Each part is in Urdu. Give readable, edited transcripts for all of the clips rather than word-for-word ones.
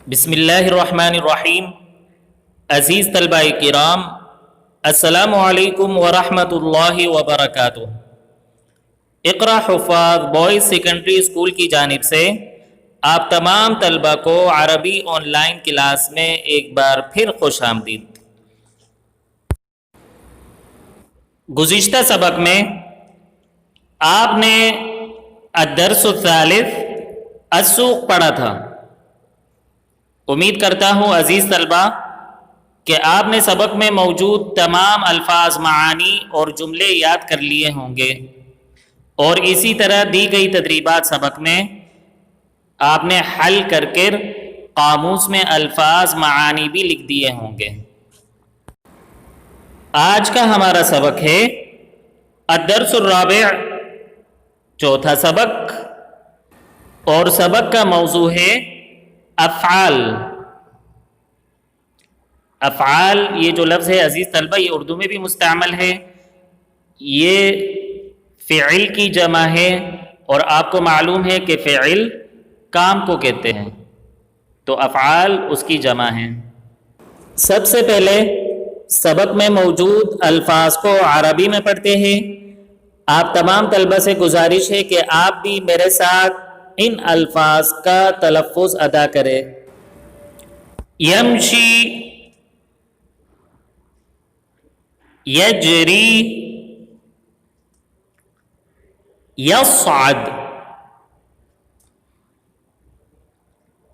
بسم اللہ الرحمن الرحیم۔ عزیز طلبہ کرام، السلام علیکم ورحمۃ اللہ وبرکاتہ۔ اقرا حفاظ بوائز سیکنڈری اسکول کی جانب سے آپ تمام طلبہ کو عربی آن لائن کلاس میں ایک بار پھر خوش آمدید۔ گزشتہ سبق میں آپ نے الدرس الثالث السوق پڑھا تھا۔ امید کرتا ہوں عزیز طلبہ کہ آپ نے سبق میں موجود تمام الفاظ، معانی اور جملے یاد کر لیے ہوں گے، اور اسی طرح دی گئی تدریبات سبق میں آپ نے حل کر کر قاموس میں الفاظ، معانی بھی لکھ دیے ہوں گے۔ آج کا ہمارا سبق ہے الدرس الرابع، چوتھا سبق، اور سبق کا موضوع ہے افعال۔ افعال یہ جو لفظ ہے عزیز طلبہ، یہ اردو میں بھی مستعمل ہے، یہ فعل کی جمع ہے، اور آپ کو معلوم ہے کہ فعل کام کو کہتے ہیں، تو افعال اس کی جمع ہے۔ سب سے پہلے سبق میں موجود الفاظ کو عربی میں پڑھتے ہیں۔ آپ تمام طلبہ سے گزارش ہے کہ آپ بھی میرے ساتھ ان الفاظ کا تلفظ ادا کریں۔ یمشی، یجری، یصعد،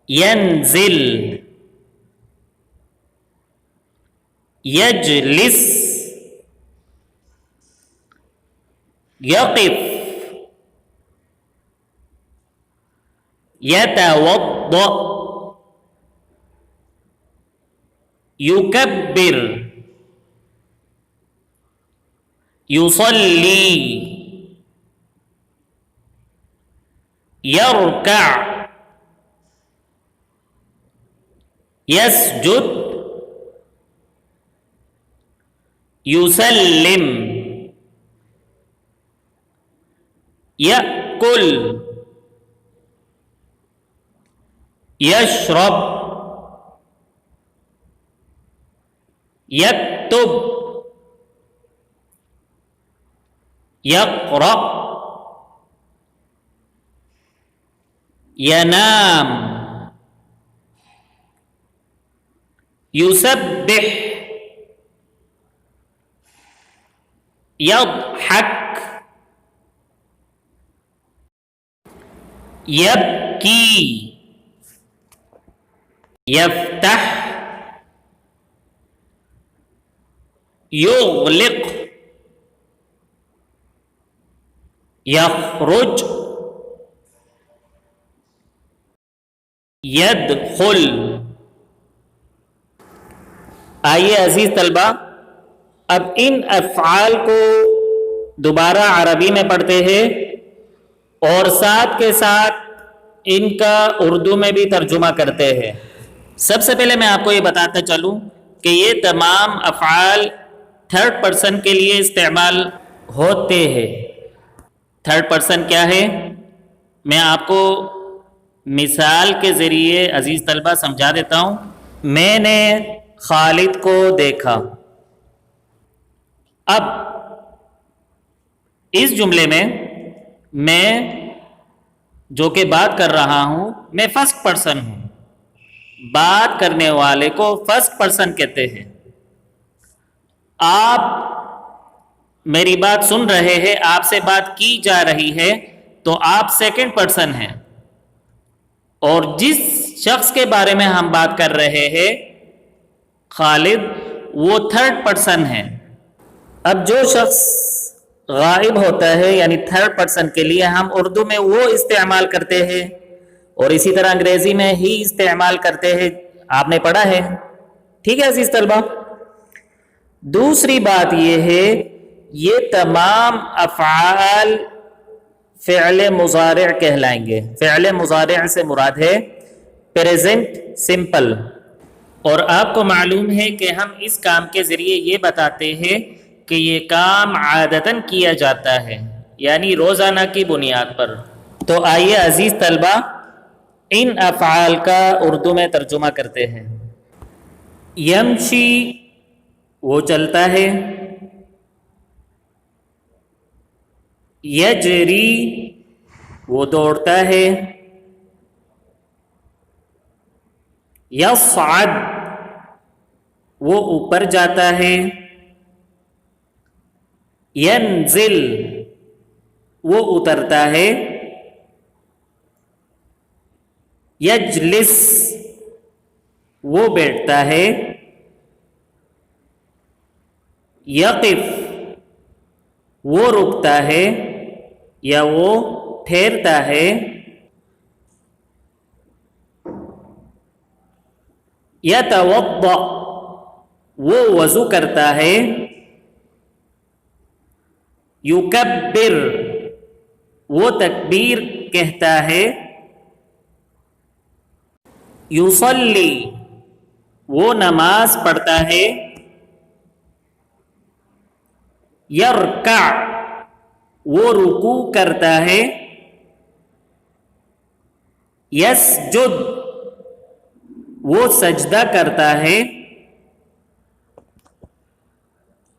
ینزل، یجلس، یقف، یتوضأ، یکبر، یصلی، یرکع، یسجد، یسلم، یأکل، یشرب، یکتب، یقرأ، ینام، یسبح، یضحک، یبکی، یفتح، یغلق، یخرج، یدخل۔ آئیے عزیز طلبہ، اب ان افعال کو دوبارہ عربی میں پڑھتے ہیں، اور ساتھ کے ساتھ ان کا اردو میں بھی ترجمہ کرتے ہیں۔ سب سے پہلے میں آپ کو یہ بتاتا چلوں کہ یہ تمام افعال تھرڈ پرسن کے لیے استعمال ہوتے ہیں۔ تھرڈ پرسن کیا ہے؟ میں آپ کو مثال کے ذریعے عزیز طلبہ سمجھا دیتا ہوں۔ میں نے خالد کو دیکھا۔ اب اس جملے میں جو کہ بات کر رہا ہوں، میں فرسٹ پرسن ہوں۔ بات کرنے والے کو فرسٹ پرسن کہتے ہیں۔ آپ میری بات سن رہے ہیں، آپ سے بات کی جا رہی ہے، تو آپ سیکنڈ پرسن ہیں، اور جس شخص کے بارے میں ہم بات کر رہے ہیں خالد، وہ تھرڈ پرسن ہے۔ اب جو شخص غائب ہوتا ہے یعنی تھرڈ پرسن کے لیے ہم اردو میں وہ استعمال کرتے ہیں، اور اسی طرح انگریزی میں ہی استعمال کرتے ہیں۔ آپ نے پڑھا ہے، ٹھیک ہے عزیز طلبہ؟ دوسری بات یہ ہے، یہ تمام افعال فعل مضارع کہلائیں گے۔ فعل مضارع سے مراد ہے پریزنٹ سمپل، اور آپ کو معلوم ہے کہ ہم اس کام کے ذریعے یہ بتاتے ہیں کہ یہ کام عادتاً کیا جاتا ہے، یعنی روزانہ کی بنیاد پر۔ تو آئیے عزیز طلبہ، ان افعال کا اردو میں ترجمہ کرتے ہیں. یمشی وہ چلتا ہے، یجری وہ دوڑتا ہے، یصعد وہ اوپر جاتا ہے، ینزل وہ اترتا ہے، یجلس وہ بیٹھتا ہے، یقف وہ رکتا ہے یا وہ ٹھہرتا ہے، یتوضأ وہ وضو کرتا ہے، یکبر وہ تکبیر کہتا ہے، یصلی وہ نماز پڑھتا ہے، یرکع وہ رکوع کرتا ہے، یسجد وہ سجدہ کرتا ہے،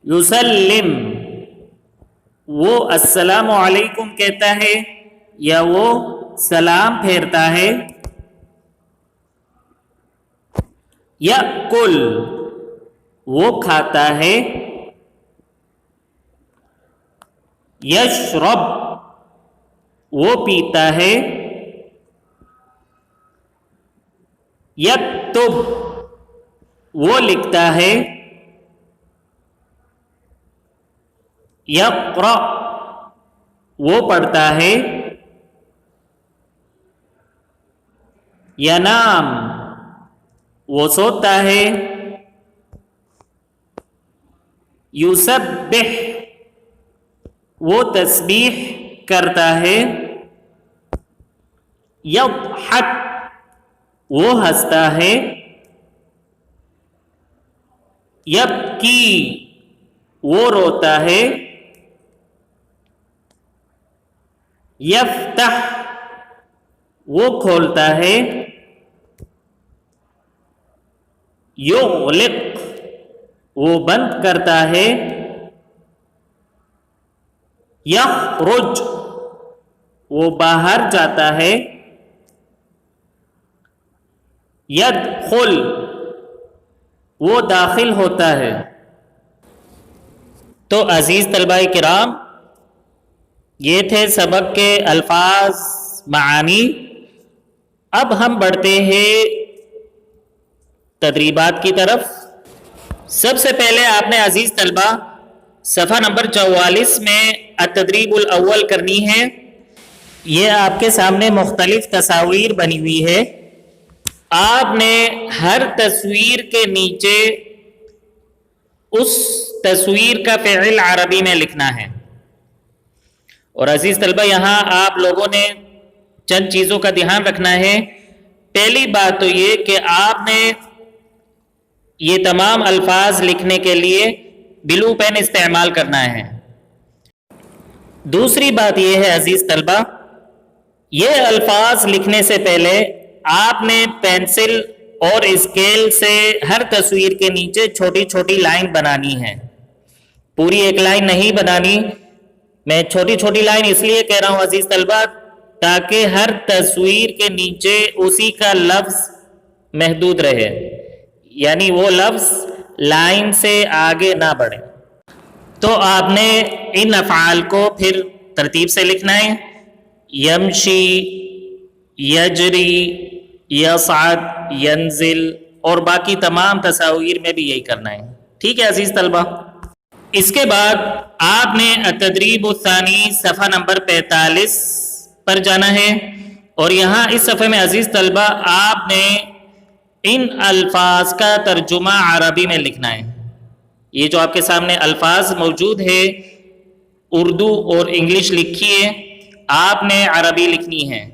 یسلم وہ السلام علیکم کہتا ہے یا وہ سلام پھیرتا ہے، یأکل وہ کھاتا ہے، یشرب وہ پیتا ہے، یکتب وہ لکھتا ہے، یقرأ وہ پڑھتا ہے، ینام وہ سوتا ہے، یسبح وہ تسبیح کرتا ہے، یضحک وہ ہنستا ہے، یبکی وہ روتا ہے، یفتح وہ کھولتا ہے، یغلق وہ بند کرتا ہے، یخرج وہ باہر جاتا ہے، یدخل وہ داخل ہوتا ہے. تو عزیز طلبہ کرام یہ تھے سبق کے الفاظ معانی. اب ہم بڑھتے ہیں تدریبات کی طرف. سب سے پہلے آپ نے عزیز طلبہ صفحہ نمبر 44 میں التدریب الاول کرنی ہے. یہ آپ کے سامنے مختلف تصاویر بنی ہوئی ہے. آپ نے ہر تصویر کے نیچے اس تصویر کا فعل عربی میں لکھنا ہے. اور عزیز طلبہ یہاں آپ لوگوں نے چند چیزوں کا دھیان رکھنا ہے. پہلی بات تو یہ کہ آپ نے یہ تمام الفاظ لکھنے کے لیے بلو پین استعمال کرنا ہے. دوسری بات یہ ہے عزیز طلبہ یہ الفاظ لکھنے سے پہلے آپ نے پینسل اور اسکیل سے ہر تصویر کے نیچے چھوٹی چھوٹی لائن بنانی ہے. پوری ایک لائن نہیں بنانی. میں چھوٹی چھوٹی لائن اس لیے کہہ رہا ہوں عزیز طلبہ تاکہ ہر تصویر کے نیچے اسی کا لفظ محدود رہے، یعنی وہ لفظ لائن سے آگے نہ بڑھے. تو آپ نے ان افعال کو پھر ترتیب سے لکھنا ہے. یمشی، یجری، یصعد، ینزل اور باقی تمام تصاویر میں بھی یہی کرنا ہے. ٹھیک ہے عزیز طلبہ. اس کے بعد آپ نے التدریب الثانی صفحہ نمبر 45 پر جانا ہے اور یہاں اس صفحے میں عزیز طلبہ آپ نے ان الفاظ کا ترجمہ عربی میں لکھنا ہے. یہ جو آپ کے سامنے الفاظ موجود ہے اردو اور انگلش لکھی ہے، آپ نے عربی لکھنی ہے.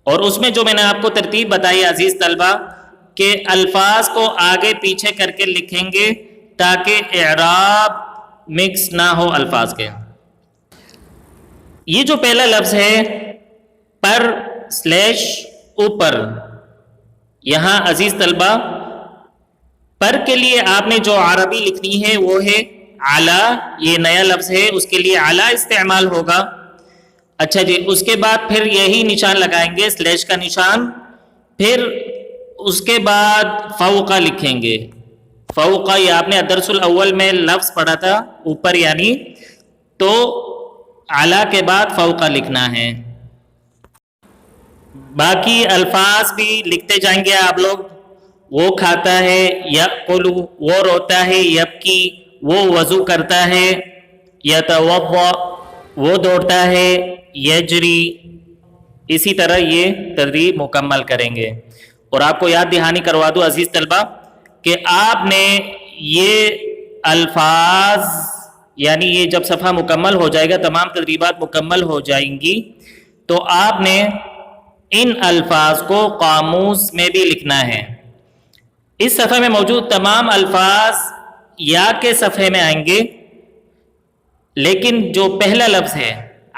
اور اس میں جو میں نے آپ کو ترتیب بتائی عزیز طلبہ کہ الفاظ کو آگے پیچھے کر کے لکھیں گے تاکہ اعراب مکس نہ ہو الفاظ کے. یہ جو پہلا لفظ ہے پر سلیش اوپر. یہاں عزیز طلبہ پر کے لیے آپ نے جو عربی لکھنی ہے وہ ہے علی. یہ نیا لفظ ہے، اس کے لیے علی استعمال ہوگا. اچھا جی، اس کے بعد پھر یہی نشان لگائیں گے، سلیش کا نشان. پھر اس کے بعد فوقہ لکھیں گے. فوقہ یہ آپ نے الدرس الاول میں لفظ پڑھا تھا، اوپر یعنی، تو علی کے بعد فوقہ لکھنا ہے. باقی الفاظ بھی لکھتے جائیں گے آپ لوگ. وہ کھاتا ہے، یأکل، وہ روتا ہے، یبکی، وہ وضو کرتا ہے، یتوضأ، وہ دوڑتا ہے، یجری. اسی طرح یہ ترتیب مکمل کریں گے. اور آپ کو یاد دہانی کروا دوں عزیز طلبہ کہ آپ نے یہ الفاظ یعنی یہ جب صفحہ مکمل ہو جائے گا، تمام تدریبات مکمل ہو جائیں گی، تو آپ نے ان الفاظ کو قاموس میں بھی لکھنا ہے. اس صفحے میں موجود تمام الفاظ یا کے صفحے میں آئیں گے، لیکن جو پہلا لفظ ہے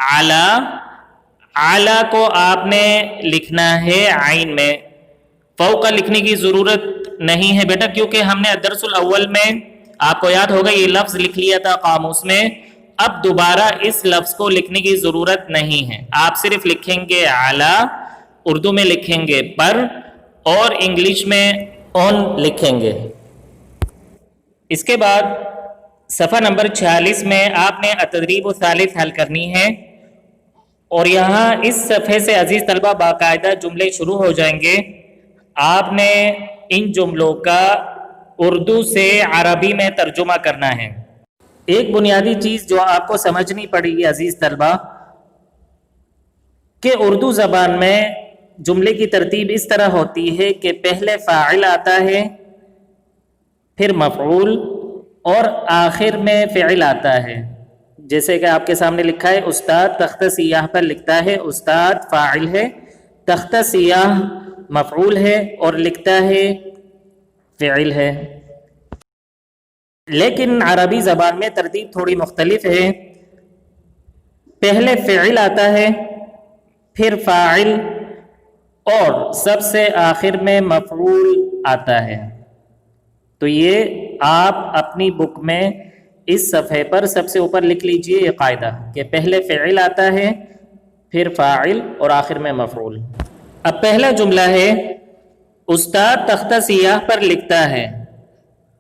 علی، علی کو آپ نے لکھنا ہے عین میں. فوقہ لکھنے کی ضرورت نہیں ہے بیٹا، کیونکہ ہم نے الدرس الاول میں آپ کو یاد ہوگا یہ لفظ لکھ لیا تھا قاموس میں. اب دوبارہ اس لفظ کو لکھنے کی ضرورت نہیں ہے. آپ صرف لکھیں گے علی، اردو میں لکھیں گے پر، اور انگلش میں آن لکھیں گے. اس کے بعد صفحہ نمبر 46 میں آپ نے التدریب الثالث حل کرنی ہے. اور یہاں اس صفحے سے عزیز طلبہ باقاعدہ جملے شروع ہو جائیں گے. آپ نے ان جملوں کا اردو سے عربی میں ترجمہ کرنا ہے. ایک بنیادی چیز جو آپ کو سمجھنی پڑے گی عزیز طلبہ کہ اردو زبان میں جملے کی ترتیب اس طرح ہوتی ہے کہ پہلے فاعل آتا ہے، پھر مفعول، اور آخر میں فعل آتا ہے. جیسے کہ آپ کے سامنے لکھا ہے استاد تختہ سیاہ پر لکھتا ہے. استاد فاعل ہے، تختہ سیاہ مفعول ہے، اور لکھتا ہے فعل ہے. لیکن عربی زبان میں ترتیب تھوڑی مختلف ہے. پہلے فعل آتا ہے، پھر فاعل، اور سب سے آخر میں مفعول آتا ہے. تو یہ آپ اپنی بک میں اس صفحے پر سب سے اوپر لکھ لیجئے یہ قاعدہ کہ پہلے فعل آتا ہے، پھر فاعل، اور آخر میں مفعول. اب پہلا جملہ ہے استاد تختہ سیاہ پر لکھتا ہے.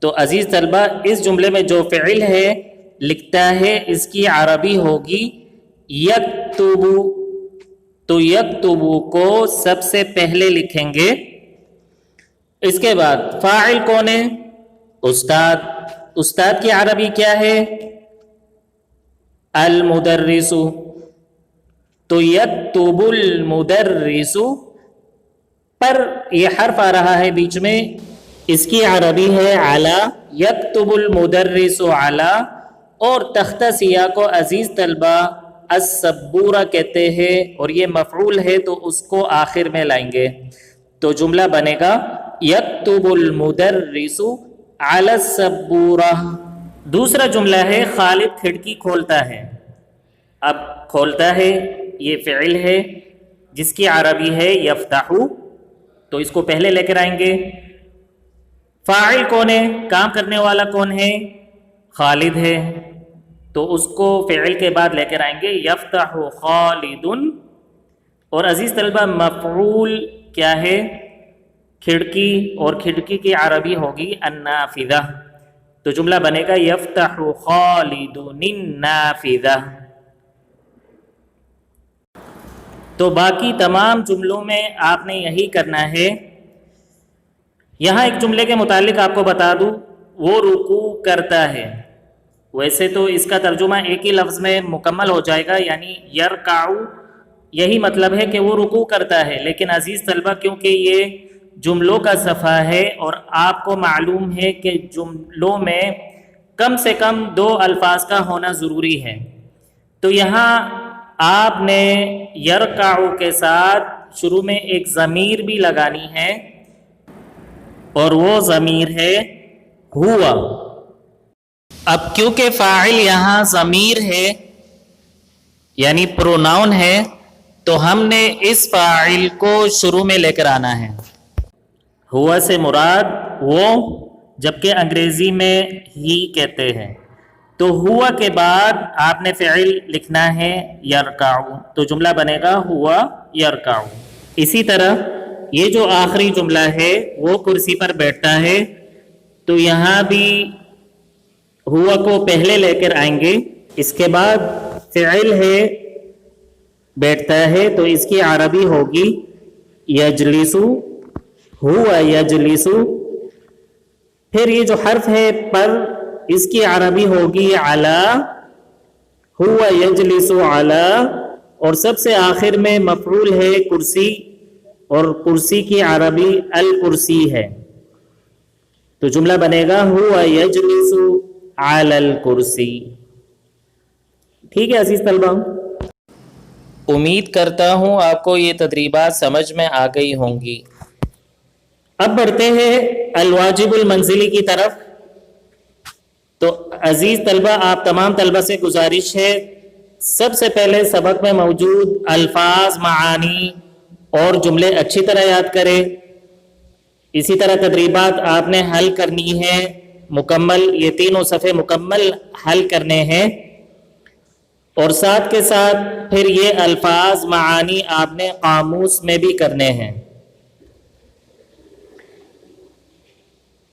تو عزیز طلبہ اس جملے میں جو فعل ہے لکھتا ہے، اس کی عربی ہوگی یکتبو. تو یکتبو کو سب سے پہلے لکھیں گے. اس کے بعد فاعل کون ہے؟ استاد. استاد کی عربی کیا ہے؟ المدرس. تو یکتب المدرس پر یہ حرف آ رہا ہے بیچ میں، اس کی عربی ہے علی. یکتب المدرس علی. اور تختہ سیاہ کو عزیز طلبہ السبورہ کہتے ہیں، اور یہ مفعول ہے تو اس کو آخر میں لائیں گے. تو جملہ بنے گا یکتب المدرس علی السبورہ. دوسرا جملہ ہے خالد کھڑکی کھولتا ہے. اب کھولتا ہے یہ فعل ہے جس کی عربی ہے یفتح، تو اس کو پہلے لے کر آئیں گے. فاعل کون ہے؟ کام کرنے والا کون ہے؟ خالد ہے، تو اس کو فعل کے بعد لے کر آئیں گے یفتح خالد. اور عزیز طلبہ مفعول کیا ہے؟ کھڑکی، اور کھڑکی کی عربی ہوگی النافذہ. تو جملہ بنے گا یفتح خالد النافذہ. تو باقی تمام جملوں میں آپ نے یہی کرنا ہے. یہاں ایک جملے کے متعلق آپ کو بتا دوں، وہ رکوع کرتا ہے. ویسے تو اس کا ترجمہ ایک ہی لفظ میں مکمل ہو جائے گا، یعنی یرکعو، یہی مطلب ہے کہ وہ رکوع کرتا ہے. لیکن عزیز طلبہ کیونکہ یہ جملوں کا صفحہ ہے اور آپ کو معلوم ہے کہ جملوں میں کم سے کم 2 الفاظ کا ہونا ضروری ہے، تو یہاں آپ نے یرکعو کے ساتھ شروع میں ایک ضمیر بھی لگانی ہے، اور وہ ضمیر ہے ہوا. اب کیونکہ فاعل یہاں ضمیر ہے یعنی پروناؤن ہے، تو ہم نے اس فاعل کو شروع میں لے کر آنا ہے. ہوا سے مراد وہ، جبکہ انگریزی میں ہی کہتے ہیں. تو ہوا کے بعد آپ نے فعل لکھنا ہے یرکع، تو جملہ بنے گا ہوا یرکع. اسی طرح یہ جو آخری جملہ ہے وہ کرسی پر بیٹھتا ہے، تو یہاں بھی ہوا کو پہلے لے کر آئیں گے. اس کے بعد فعل ہے بیٹھتا ہے، تو اس کی عربی ہوگی یجلسو، ہوا یجلسو. پھر یہ جو حرف ہے پر، اس کی عربی ہوگی علی، ہوا یجلسو علی. اور سب سے آخر میں مفعول ہے کرسی، اور کرسی کی عربی الکرسی ہے. تو جملہ بنے گا ہوا یجلس علی الکرسی. ٹھیک ہے عزیز طلبہ، امید کرتا ہوں آپ کو یہ تدریبات سمجھ میں آ گئی ہوں گی. اب بڑھتے ہیں الواجب المنزلی کی طرف. تو عزیز طلبہ، آپ تمام طلبہ سے گزارش ہے، سب سے پہلے سبق میں موجود الفاظ، معانی اور جملے اچھی طرح یاد کریں. اسی طرح تدریبات آپ نے حل کرنی ہے مکمل، یہ تینوں صفحے مکمل حل کرنے ہیں. اور ساتھ کے ساتھ پھر یہ الفاظ، معانی آپ نے قاموس میں بھی کرنے ہیں.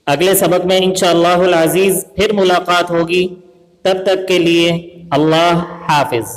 اگلے سبق میں انشاءاللہ العزیز پھر ملاقات ہوگی. تب تک کے لیے اللہ حافظ.